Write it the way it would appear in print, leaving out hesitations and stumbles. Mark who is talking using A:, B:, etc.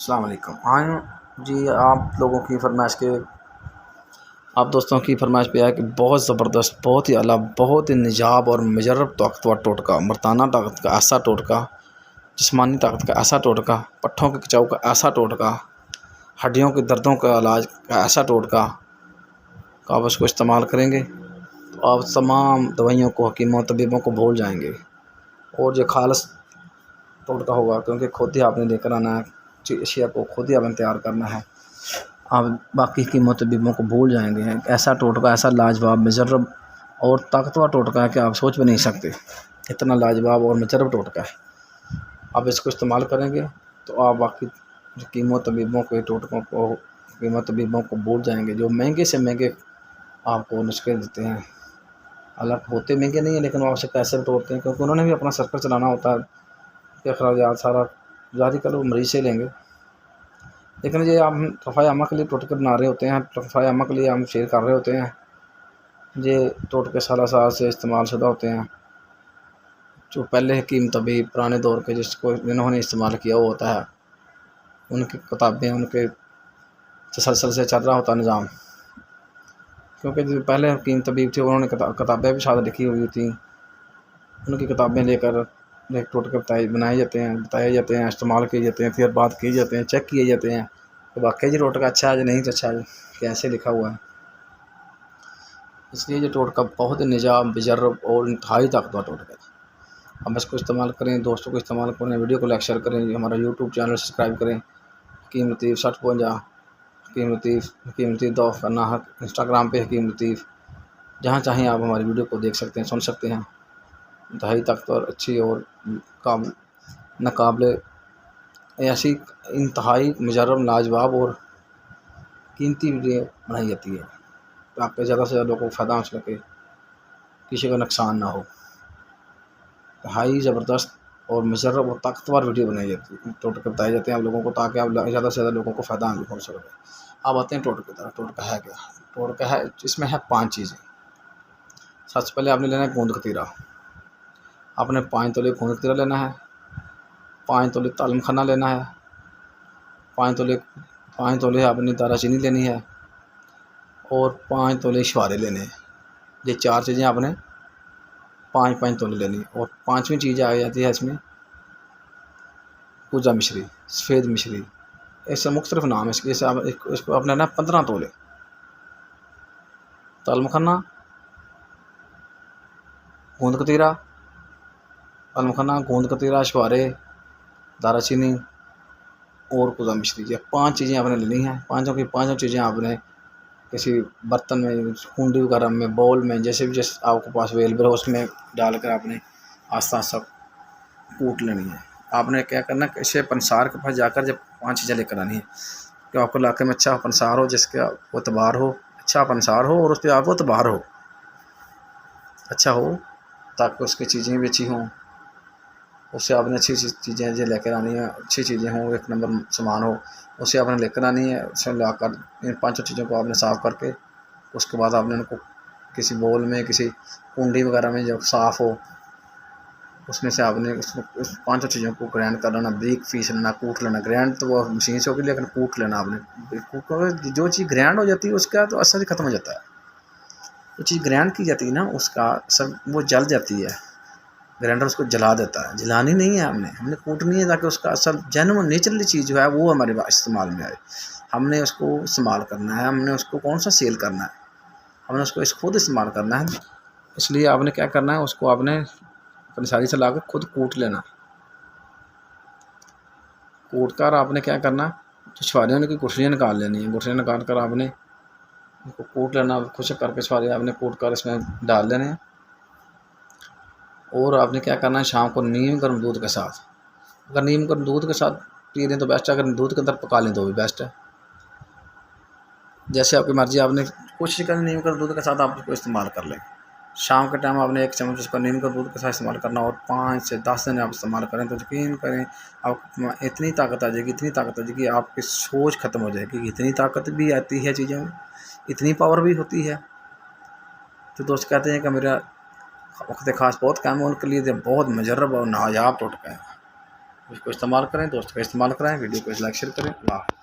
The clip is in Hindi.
A: अस्सलाम वालेकुम। हाँ जी, आप दोस्तों की फरमाइश पे है कि बहुत ज़बरदस्त, बहुत ही आला, बहुत ही निजाब और मुजर्रब ताकतवर टोटका, मर्दाना ताकत का ऐसा टोटका, जिस्मानी ताकत का ऐसा टोटका, पट्ठों के खिंचाव का ऐसा टोटका, हड्डियों के दर्दों का इलाज का ऐसा टोटका कि आप उसको इस्तेमाल करेंगे तो आप तमाम दवाइयों को, हकीमों, तबीबों को भूल जाएंगे। और जो खालिस टोटका होगा, क्योंकि खुद ही आपने लेकर आना है, अशिया को खुद ही आपने तैयार करना है, आप बाकी की मुतबिबों को भूल जाएंगे। ऐसा टोटका, ऐसा लाजवाब, मुजर्रब और ताकतवर टोटका है कि आप सोच भी नहीं सकते। इतना लाजवाब और मुजर्रब टोटका है। आप इसको इस्तेमाल करेंगे तो आप बाकी कीमो तबीबों के टोटकों को, कीमो तबीबों को भूल जाएंगे, जो महंगे से महंगे आपको नुस्खे देते हैं। हालांकि होते महंगे नहीं हैं, लेकिन वो आपसे पैसे तोड़ते हैं, क्योंकि उन्होंने भी अपना सर्कल चलाना होता है कि अखराजात सारा जारी कर वो मरीज से लेंगे। लेकिन ये हम सफ़ाई अम्मा के लिए टोटके बना रहे होते हैं, सफ़ाई अम्मा के लिए हम शेयर कर रहे होते हैं। ये टोटके साल साल से इस्तेमाल शुदा होते हैं, जो पहले हकीम तबीब पुराने दौर के जिन्होंने इस्तेमाल किया वो होता है, उनकी किताबें, उनके तसलसल से चल रहा होता निज़ाम। क्योंकि जो पहले हकीम तबीब थे उन्होंने किताबें भी शायद लिखी हुई थी, उनकी किताबें लेकर एक टोटके बनाए जाते हैं, बताए जाते हैं, इस्तेमाल किए जाते हैं, फिर बात किए जाते हैं, चेक किए जाते हैं तो वाकई जी टोटका अच्छा है या नहीं अच्छा है, कैसे लिखा हुआ है। इसलिए ये टोटका बहुत ही निजाम, मुजर्रब और इंतहाई ताकतवर टोटका है। हम इसको इस्तेमाल करें, दोस्तों को इस्तेमाल करें, वीडियो को लाइक शेयर करें, हमारा यूट्यूब चैनल सब्सक्राइब करें। हकीम लतीफ़ 6052, हकीम लतीफ़ दौफ करना है, इंस्टाग्राम पे हकीम लतीफ़, जहाँ चाहें आप हमारी वीडियो को देख सकते हैं, सुन सकते हैं। इंतहाई ताकतवर, अच्छी और नाकाबिले ऐसी इंतहाई मुजर्रब, लाजवाब और कीमती वीडियो बनाई जाती है ताकि ज़्यादा से ज़्यादा लोगों को फ़ायदा हो सके, किसी का नुकसान ना हो। इंतहाई ज़बरदस्त और मुजर्रब और ताकतवर वीडियो बनाई जाती है, टोटके बताए जाते हैं आप लोगों को, ताकि आप ज़्यादा से ज़्यादा लोगों को फ़ायदा हो सके। अब आते हैं टोटके की तरफ। टोटका है क्या? टोटका है, इसमें है 5 चीज़ें। सबसे पहले आपने लेना है गोंद कतीरा। आपने 5 तोले गोंद कतीरा लेना है, 5 तोले तालम खाना लेना है, 5 तोले 5 तोले आपने दाराचीनी लेनी है और 5 तोले छुहारे लेने हैं। ये 4 चीज़ें आपने 5-5 तोले लेनी। और 5वीं चीज़ आ जाती है इसमें पूजा मिश्री, सफ़ेद मिश्री, ऐसे मुख्तलिफ नाम है इसके। जैसे आप इसको आपने लेना 15 तोले तालम खाना, गोंद कतीरा, तालम खाना, गोंद कतीरा, छुहारे, दाराचीनी और पूजा मिश्री। ये 5 चीज़ें आपने लेनी हैं। पाँचों की पाँचों चीज़ें आपने किसी बर्तन में, कुंडी वगैरह में, बाउल में, जैसे आपके पास अवेलेबल हो उसमें डालकर आपने आस्ता आस्ता कूट लेनी है। आपने क्या करना है, किसी पंसार के पास जाकर जब 5 चीज़ें लेकर आनी है कि आपके इलाके में अच्छा पंसार हो, जिसका एतबार हो, अच्छा पंसार हो और उस पर आपको एतबार हो, अच्छा हो, ताकि उसकी चीज़ें भी अच्छी हों। उससे आपने अच्छी चीज़ें जो लेकर आनी है, अच्छी चीज़ें हों, एक नंबर सामान हो, उसे आपने लेकर आनी है। उसे लाकर इन 5 चीज़ों को आपने साफ़ करके, उसके बाद आपने उनको किसी बाउल में, किसी कुंडी वगैरह में जब साफ़ हो, उसमें से आपने उस 5 चीज़ों को ग्राइंड कर लेना, बारीक पीस लेना, कूट लेना। ग्राइंड तो वो मशीन से होगी, लेकिन कूट लेना आपने। जो चीज़ ग्राइंड हो जाती है उसका तो असर ही ख़त्म हो जाता है। जो चीज़ ग्राइंड की जाती है ना, उसका असर वो जल जाती है, ग्राइंडर उसको जला देता है। जलानी नहीं है, हमने कूटनी है ताकि उसका असर जेन्युइन नेचुरली चीज़ जो है वो हमारे इस्तेमाल में आए। हमने उसको इस्तेमाल करना है, हमने उसको कौन सा सेल करना है, हमने उसको खुद इस्तेमाल करना है। इसलिए आपने क्या करना है, उसको आपने अपनी सारी से लाकर खुद कूट लेना। कूट कर आपने क्या करना, जो छुहारे उनकी गुठलियाँ निकाल लेनी है। गुठलियाँ निकाल कर आपने उनको कूट लेना, खुश करके छुहारे आपने कूट कर इसमें डाल लेने हैं। और आपने क्या करना है, शाम को नीम गर्म दूध के साथ, अगर नीम गर्म दूध के साथ पी लें तो बेस्ट है, अगर दूध के अंदर पका लें तो भी बेस्ट है, जैसे आपकी मर्ज़ी। आपने कोशिश करें नीम गर्म दूध के साथ आप उसको इस्तेमाल कर लें। शाम के टाइम आपने 1 चम्मच उसका नीम गर्म दूध के साथ इस्तेमाल करना और 5 से 10 दिन आप इस्तेमाल करें तो यकीन करें आप इतनी ताकत आ जाएगी, इतनी ताकत आ जाएगी, आपकी सोच ख़त्म हो जाएगी। इतनी ताकत भी आती है चीज़ों में, इतनी पावर भी होती है। तो दोस्त कहते हैं कि मेरा वक्त ख़ास बहुत कम है, उनके लिए बहुत मुजर्रब और नायाब टोटका है। उसको इस्तेमाल करें, दोस्त का इस्तेमाल कराएँ, वीडियो को लाइक शेयर करें। अल्लाह।